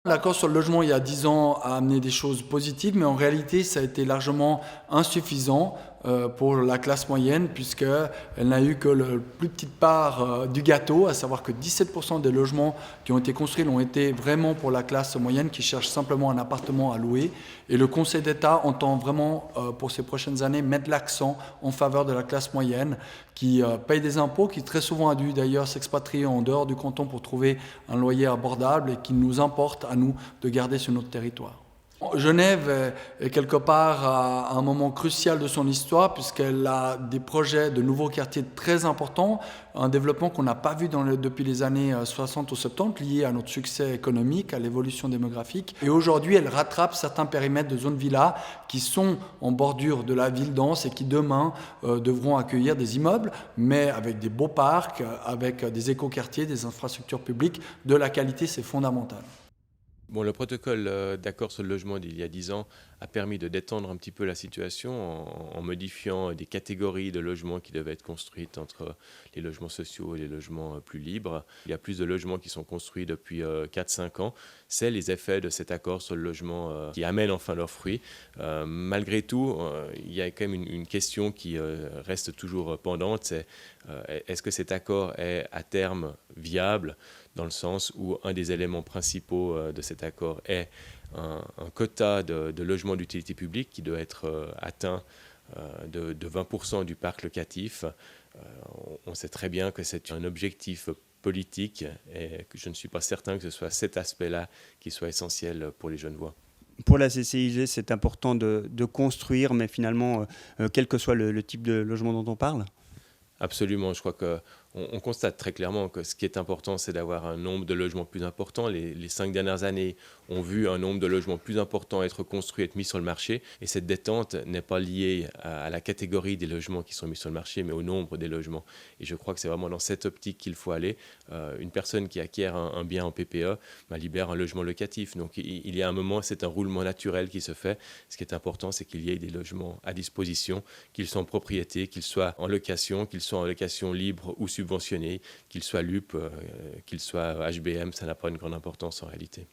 L'accord sur le logement il y a 10 ans a amené des choses positives, mais en réalité ça a été largement insuffisant pour la classe moyenne, puisqu'elle n'a eu que la plus petite part du gâteau, à savoir que 17% des logements qui ont été construits l'ont été vraiment pour la classe moyenne qui cherche simplement un appartement à louer. Et le Conseil d'État entend vraiment pour ces prochaines années mettre l'accent en faveur de la classe moyenne qui paye des impôts, qui très souvent a dû d'ailleurs s'expatrier en dehors du canton pour trouver un loyer abordable et qui nous importe à nous de garder sur notre territoire. Genève est quelque part à un moment crucial de son histoire puisqu'elle a des projets de nouveaux quartiers très importants, un développement qu'on n'a pas vu depuis les années 60 ou 70 lié à notre succès économique, à l'évolution démographique. Et aujourd'hui, elle rattrape certains périmètres de zones villas qui sont en bordure de la ville dense et qui demain devront accueillir des immeubles, mais avec des beaux parcs, avec des écoquartiers, des infrastructures publiques. De la qualité, c'est fondamental. Bon, le protocole d'accord sur le logement d'il y a 10 ans a permis de détendre un petit peu la situation en modifiant des catégories de logements qui devaient être construites entre les logements sociaux et les logements plus libres. Il y a plus de logements qui sont construits depuis 4-5 ans. C'est les effets de cet accord sur le logement qui amènent enfin leurs fruits. Malgré tout, il y a quand même une question qui reste toujours pendante, c'est est-ce que cet accord est à terme viable, dans le sens où un des éléments principaux de cet accord est un quota de logements d'utilité publique qui doit être atteint de 20% du parc locatif. On sait très bien que c'est un objectif politique et que je ne suis pas certain que ce soit cet aspect-là qui soit essentiel pour les Genevois. Pour la CCIG, c'est important de construire, mais finalement, quel que soit le type de logement dont on parle? Absolument, je crois qu'on constate très clairement que ce qui est important, c'est d'avoir un nombre de logements plus important. Les 5 dernières années ont vu un nombre de logements plus important être construits, être mis sur le marché. Et cette détente n'est pas liée à la catégorie des logements qui sont mis sur le marché, mais au nombre des logements. Et je crois que c'est vraiment dans cette optique qu'il faut aller. Une personne qui acquiert un bien en PPE libère un logement locatif. Donc il y a un moment, c'est un roulement naturel qui se fait. Ce qui est important, c'est qu'il y ait des logements à disposition, qu'ils soient en propriété, qu'ils soient en location, qu'ils soient en location libre ou subventionnée, qu'ils soient LUP, qu'ils soient HBM, ça n'a pas une grande importance en réalité.